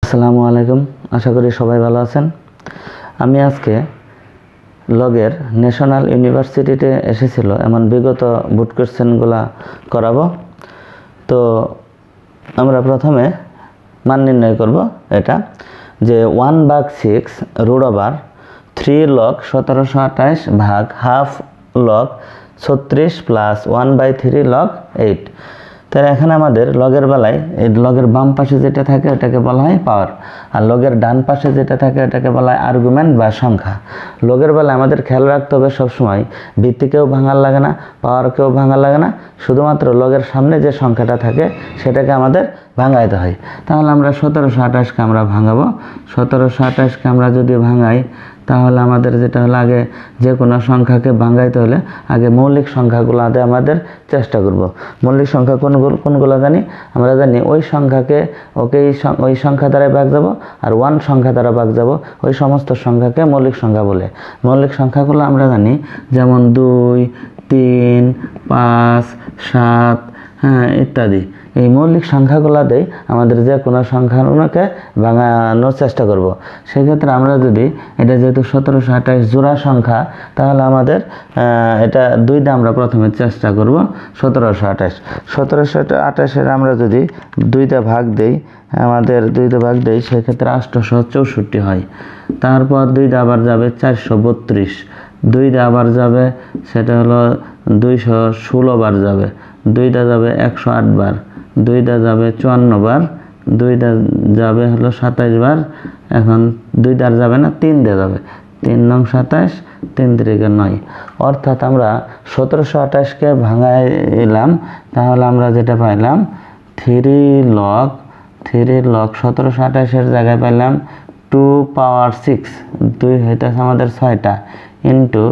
আসসালামু আলাইকুম, আশা করি সবাই ভালো আছেন। আমি আজকে লগের ন্যাশনাল ইউনিভার্সিটিতে এসেছিল এমন বিগত বুট কোশ্চেনগুলো করাবো। তো আমরা প্রথমে মান নির্ণয় করব এটা যে 1/6 রুট ওভার 3 লগ 1728 ভাগ হাফ লগ 36 প্লাস 1/3 লগ 8। তাহলে এখানে আমাদের লগের বেলায় এই লগের বাম পাশে যেটা থাকে ওটাকে বলা হয় পাওয়ার, আর লগের ডান পাশে যেটা থাকে ওটাকে বলা হয় আর্গুমেন্ট বা সংখ্যা। লগের বেলায় আমাদের খেয়াল রাখতে হবে সবসময় ভিত্তিকেও ভাঙার লাগে না, পাওয়ারকেও ভাঙার লাগে না, শুধুমাত্র লগের সামনে যে সংখ্যাটা থাকে সেটাকে আমাদের ভাঙাইতে হয়। তাহলে আমরা 1728কে আমরা ভাঙাবো। 1728কে আমরা যদি ভাঙাই তাহলে আমাদের যেটা হলো আগে যে কোনো সংখ্যাকে ভাঙাইতে হলে আগে মৌলিক সংখ্যাগুলো আগে আমাদের চেষ্টা করব। মৌলিক সংখ্যা কোনগুলো জানি? আমরা জানি ওই সংখ্যাকে ওই সংখ্যা দ্বারা ভাগ যাব, আর 1 সংখ্যা দ্বারা ভাগ যাব, ওই সমস্ত সংখ্যাকে মৌলিক সংখ্যা বলে। মৌলিক সংখ্যাগুলো আমরা জানি যেমন 2, 3, 5, 7 ইত্যাদি। এই মৌলিক সংখ্যাগুলোতেই আমাদের যে কোনো সংখ্যাকে ভাঙানোর চেষ্টা করব। সেক্ষেত্রে আমরা যদি এটা যেহেতু 1728 জোড়া সংখ্যা, তাহলে আমাদের এটা 2 দিয়ে আমরা প্রথমে চেষ্টা করব। 1728 আমরা যদি 2 দিয়ে ভাগ দেই, আমাদের 2 দিয়ে ভাগ দেই, সেক্ষেত্রে 864 হয়। তারপর 2 দিয়ে আবার যাবে 432, 2 দিয়ে আবার যাবে সেটা হলো 216 বার যাবে, 2 দিয়ে যাবে 108 বার, 2 দিয়ে যাবে 54 বার, 2 দিয়ে যাবে হলো 27 বার। এখন 2 দিয়ে যাবে না, 3 দিয়ে যাবে, 3 নং 27, 3 3 9। অর্থাৎ আমরা 1728কে ভাঙাইলাম, তাহলে আমরা যেটা পাইলাম 3 লগ 1728-এর জায়গায় পাইলাম 2 পাওয়ার 6, 2 হইতেছে আমাদের 6টা, ইন্টু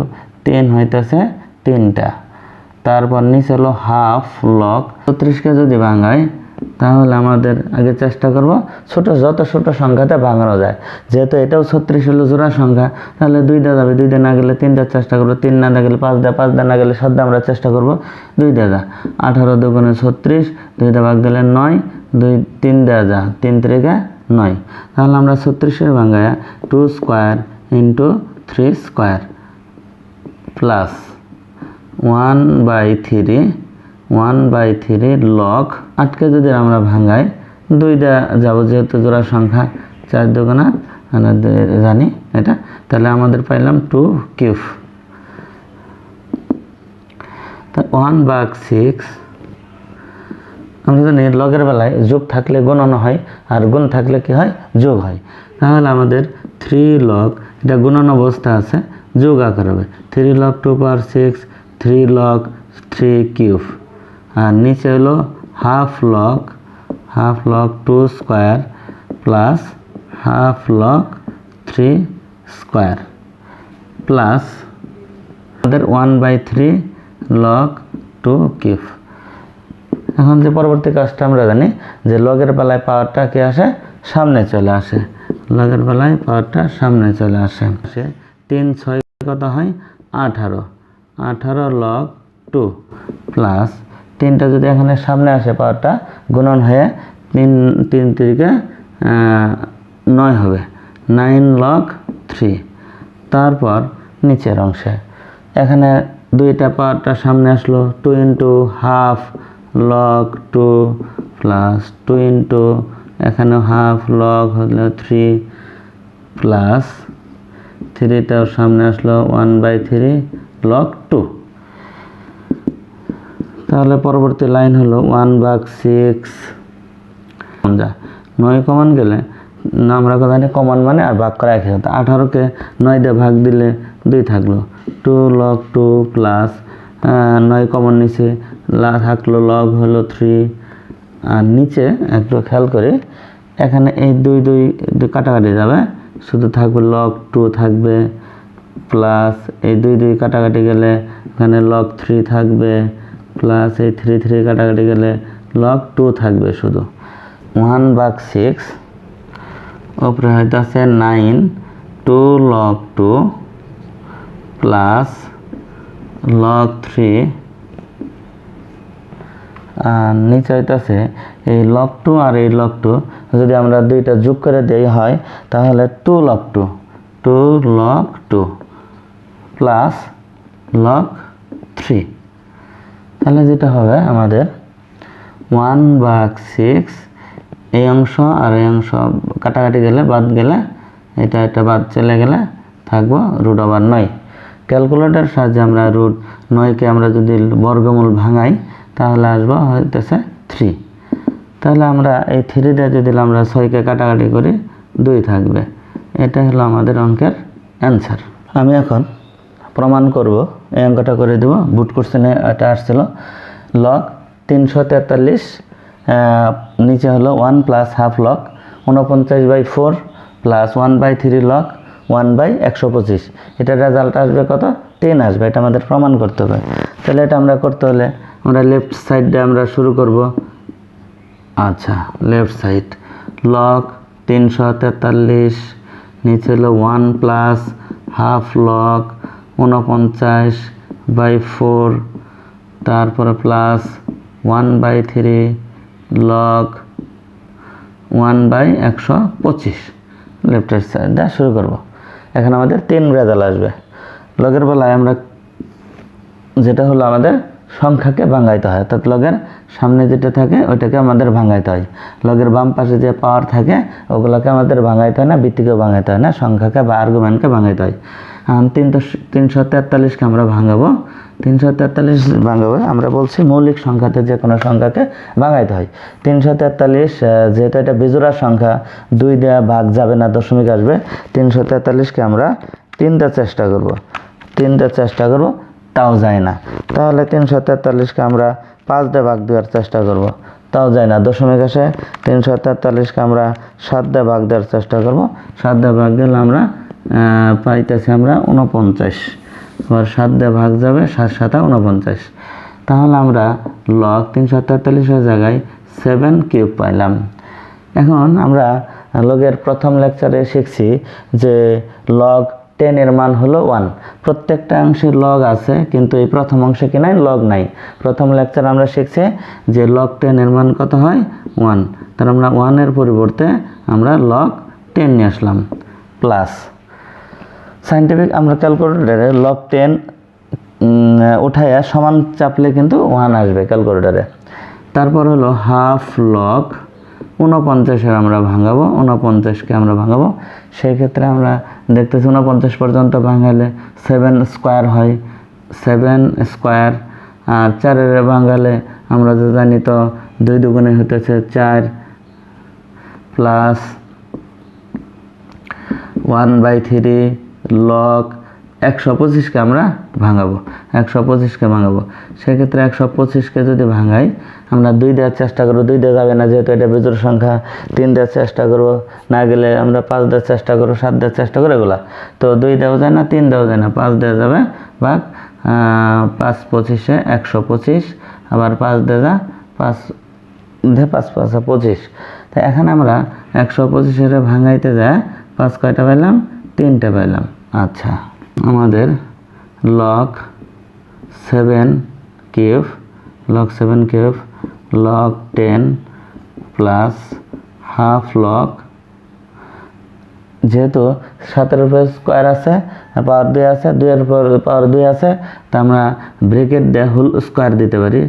3 হইতেছে 3টা। তারপর নিচে হলো হাফ লগ 36কে যদি ভাঙাই তাহলে আমাদের আগে চেষ্টা করব যত ছোট সংখ্যাতে ভাঙানো যায়। যেহেতু এটাও 36 হলো জোড়া সংখ্যা, তাহলে 2 দিয়ে যাবে, 2 দিয়ে না গেলে 3 দিয়ে চেষ্টা করবো, 3 না গেলে 5 দিয়ে, 5 দিয়ে না গেলে 7 দিয়ে আমরা চেষ্টা করব, 2 দিয়ে যা 18 দুগুণে 36, 2 দিয়ে ভাগ দিলে 9, 3 দিয়ে যা 3 3 9। তাহলে আমরা 36-এর ভাঙায়া 2 square into 3 square plus 1/3 log 8কে যদি আমরা ভাঙাই 2 দিয়ে যাবো, যেহেতু জোড়া সংখ্যা 4 দুগুণা জানি এটা, তাহলে আমাদের পাইলাম 2 কিউব। 1/6 আমরা জানি লগের বেলায় যোগ থাকলে গুণন হয়, আর গুণ থাকলে কি হয়? যোগ হয়। তাহলে আমাদের 3 লগ, এটা গুণন অবস্থা আছে, যোগ আকার হবে 3 লগ 2 পাওয়ার 6, 3 লগ 3 কিউব, আর নিচে হলো half log 2 square plus half log 3 square plus আমাদের 1/3 লগ 2 কিউব। এখন যে পরবর্তী কাজটা আমরা জানি যে লগের বেলায় পাওয়ারটা কি আসে? সামনে চলে আসে। লগের বেলায় পাওয়ারটা সামনে চলে আসে। 3 6 কত হয়? 18 লগ 2 প্লাস 3টা যদি এখানে সামনে আসে পাওয়ারটা গুণন হয়ে 3 3 9 হবে, 9 লগ 3। তারপর নিচের অংশে এখানে 2টা পাওয়ারটা সামনে আসলো, 2 into half log 2 plus 2 into এখানে হাফ লগ হলো 3 প্লাস 3টাও সামনে আসলো 1/3 লগ 2। তাহলে পরবর্তী লাইন হলো 1/6 9 কমন গেলে না, আমরা জানি কমন মানে আর ভাগ করা একই হতো। 18কে 9 দিয়ে ভাগ দিলে 2 থাকলো, 2 লগ 2 প্লাস 9 কমন নিচে থাকলো লগ হলো 3, আর নিচে একটু খেয়াল করে এখানে এই 2 কাটাকাটি যাবে, শুধু থাকবে লগ 2 থাকবে প্লাস এই 2 কাটাকাটি গেলে এখানে লগ 3 থাকবে প্লাস এই 3 কাটাকাটি গেলে লগ 2 থাকবে শুধু। 1/6 উপরে হয়তো আছে 9 2 লগ 2 প্লাস লগ 3, আর নিচে হইতেছে এই log 2 আর এই log 2 যদি আমরা দুইটা যোগ করে দেই হয় তাহলে 2 log 2 প্লাস log 3। তাহলে যেটা হবে আমাদের 1/6 এই অংশ আর এই অংশ কাটাকাটি গেলে বাদ গেলে এটা বাদ চলে গেলে থাকবো √9। ক্যালকুলেটর সাহায্যে আমরা √9কে আমরা যদি বর্গমূল ভাঙাই তাহলে আসবো হইতেছে 3। তাহলে আমরা এই 3 দিয়ে যদি আমরা 6কে কাটাকাটি করি 2 থাকবে। এটা হলো আমাদের অঙ্কের অ্যান্সার। আমি এখন প্রমাণ করব, এই অঙ্কটা করে দেব। বুট কোশ্চেনে এটা আসছিল log 343 নিচে হলো 1 plus half log 49/4 plus 1/3 log 1/125। এটা রেজাল্ট আসবে কত? 10 আসবে। এটা আমাদের প্রমাণ করতে হবে। তাহলে এটা আমরা করতে হলে আমরা লেফট সাইড দিয়ে আমরা শুরু করব। আচ্ছা, লেফট সাইড log 343 নিচে হলো 1 প্লাস হাফ log 49/4 তারপরে প্লাস 1/3 log 1/125। লেফট সাইড দিয়ে শুরু করব। এখন আমাদের 3 রেজাল্ট আসবে। লগের বেলায় আমরা যেটা হলো আমাদের সংখ্যাকে ভাঙাইতে হয়, অর্থাৎ লগের সামনে যেটা থাকে ওইটাকে আমাদের ভাঙাইতে হয়। লগের বাম পাশে যে পাওয়ার থাকে ওগুলোকে আমাদের ভাঙাইতে হয় না, ভিত্তিকেও ভাঙাইতে হয় না, সংখ্যাকে বা আর্গুমেন্টকে ভাঙাইতে হয়। 343কে আমরা ভাঙাবো। 343 ভাঙাবো আমরা বলছি মৌলিক সংখ্যাতে যে কোনো সংখ্যাকে ভাঙাইতে হয়। 343 যেহেতু এটা বিজোড়া সংখ্যা 2 দেওয়া ভাগ যাবে না, দশমিক আসবে। 343কে আমরা 3 দিয়ে চেষ্টা করব, তাও যায় না। তাহলে 343কে আমরা 5 দিয়ে ভাগ দেওয়ার চেষ্টা করব, তাও যায় না, দশমিক আসে। 343কে আমরা 7 দিয়ে ভাগ দেওয়ার চেষ্টা করব, 7 দিয়ে ভাগ দিলে আমরা পাইতেছি আমরা 49। আবার 7 দিয়ে ভাগ যাবে, 7 7 49। তাহলে আমরা log 343-এর জায়গায় 7 কিউব পাইলাম। এখন আমরা লগের প্রথম লেকচারে শিখছি যে log 10 এর মান হলো 1। প্রত্যেকটা অংশে log আছে, কিন্তু এই প্রথম অংশে কি নাই? log নাই। প্রথম লেকচারে আমরা শিখছি যে log 10 এর মান কত হয়? 1। তার আমরা 1 এর পরিবর্তে আমরা log 10 নিয়ে আসলাম প্লাস সাইন্টিফিক আমরা ক্যালকুলেটরে log 10 উঠাইয়া সমান চাপলে কিন্তু 1 আসবে ক্যালকুলেটরে। তারপর হলো হাফ log 49-এর আমরা ভাঙাবো, 49কে আমরা ভাঙাবো। সেই ক্ষেত্রে আমরা দেখতেছি 49 পর্যন্ত ভাঙালে 7 স্কোয়ার হয়, 7 স্কোয়ার। আর 4-এর ভাঙালে আমরা তো জানি তো 2 দুগুণে হতেছে 4 প্লাস 1/3 log 125কে আমরা ভাঙাবো, 125কে ভাঙাবো। সেক্ষেত্রে 125কে যদি ভাঙাই আমরা 2 দেওয়ার চেষ্টা করবো, 2 দেওয়া যাবে না যেহেতু এটা বিজোড় সংখ্যা। 3 দেওয়ার চেষ্টা করবো, না গেলে আমরা 5 দেওয়ার চেষ্টা করবো, 7 দেওয়ার চেষ্টা করবো, এগুলা তো 2 দেওয়া যায় না, 3 দেওয়া যায় না, 5 দেওয়া যাবে। ভাগ 5 25-এ 125, আবার 5 দেওয়া 5 5 5 25। তো এখন আমরা 125-এর ভাঙাইতে যায় 5 কয়টা পাইলাম? 3টে পাইলাম। আচ্ছা, আমাদের log 7 cube log 10 plus half log, যেহেতু 7-এর উপর স্কোয়ার আছে, পাওয়ার 2 আছে, 2-এর উপর পাওয়ার 2 আছে, তা আমরা ব্রেকেট দিয়ে হোল স্কোয়ার দিতে পারি।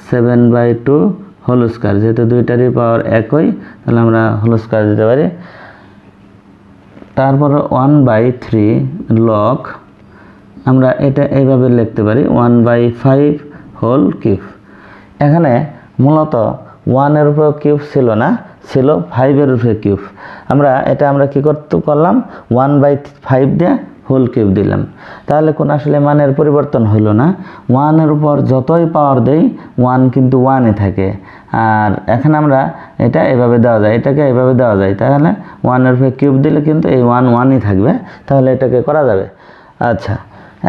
7/2 হোল স্কোয়ার, যেহেতু দুইটারই পাওয়ার একই, তাহলে আমরা হোল স্কোয়ার দিতে পারি। তারপর 1/3 log, আমরা এটা এইভাবে লিখতে পারি 1/5 হোল কিউব। এখানে মূলত 1-এর উপর কিউব ছিল না, ছিল 5-এর উপরে কিউব। আমরা কি করলাম? 1/5 দিয়ে হোল কিউব দিলাম। তাহলে কোন আসলে মানের পরিবর্তন হইল না। 1-এর উপর যতই পাওয়ার দেই 1 কিন্তু 1-ই থাকে। আর এখন আমরা এটা এভাবে দেওয়া যায়, এটাকে এভাবে দেওয়া যায়। তাহলে 1-এর উপরে কিউব দিলে কিন্তু এই 1 1ই থাকবে, তাহলে এটাকে করা যাবে। আচ্ছা,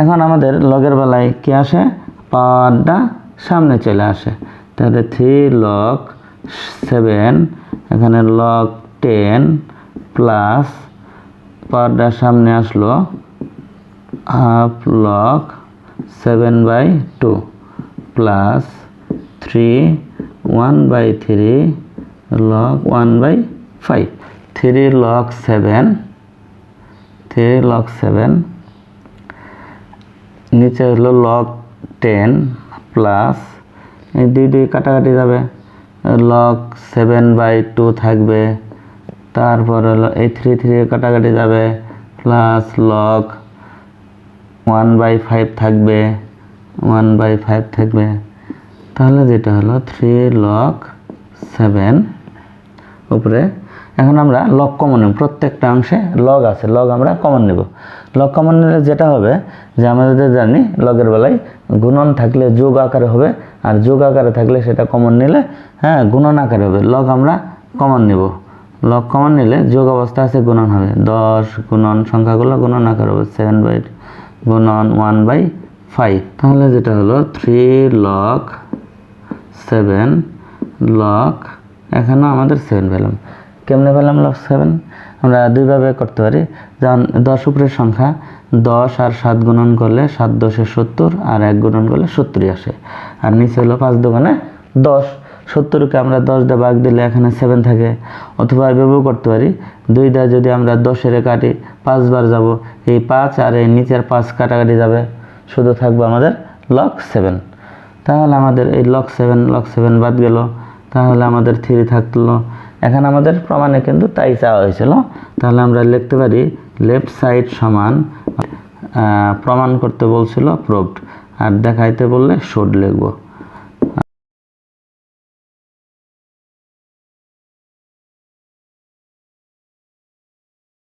এখন আমাদের লগের বেলায় কি আসে? পাওয়ারটা সামনে চলে আসে। তাহলে 3 log 7, এখানে log 10 প্লাস পাওয়ারটা সামনে আসলো half log 7/2 plus 3 1/3 log 1/5, 3 log 7, নিচে হলো log 10 প্লাস এই 2 কাটাকাটি যাবে, log 7/2 থাকবে, তারপর হলো এই 3 কাটাকাটি যাবে, প্লাস log 1/5 থাকবে, 1/5 থাকবে, তাহলে যেটা হলো 3 log 7 উপরে। এখন আমরা লগ কমন নেব, প্রত্যেকটা অংশে লগ আছে, লগ আমরা কমন নেব। লগ কমন নিলে যেটা হবে যে আমাদের জানি লগের বেলায় গুণন থাকলে যোগ আকারে হবে, আর যোগ আকারে থাকলে সেটা কমন নিলে গুণন আকারে হবে। লগ আমরা কমন নেব, লগ কমন নিলে যোগ অবস্থা আছে গুণন হবে, 10 গুণন সংখ্যাগুলো গুণন আকারে হবে, 7 গুণন 1/5, তাহলে যেটা হলো 3 log 7 log, এখানেও আমাদের 7 পেলাম। কেমনে পেলাম log 7? আমরা দুইভাবে করতে পারি। যেমন 10 উপরের সংখ্যা 10 আর 7 গুণন করলে 7 10 70, আর 1 গুণন করলে 70 আসে, আর নিচে হলো 5 দুগুণে 10, 70কে আমরা 10 দিয়ে ভাগ দিলে এখানে 7 থাকে। অথবা এভাবেও করতে পারি, 2 দিয়ে যদি আমরা 10 কাটি 5 বার যাব, এই 5 আর এই নিচের 5 কাটাকাটি যাবে, শুধু থাকবে আমাদের log 7। তাহলে আমাদের এই log 7 বাদ গেল, তাহলে আমাদের 3 থাকলো। এখন আমাদের প্রমাণে কিন্তু তাই চাওয়া হয়েছিল, তাহলে আমরা লিখতে পারি লেফট সাইড সমান, প্রমাণ করতে বলছিল প্রুভড, আর দেখাইতে বললে শুড লিখব।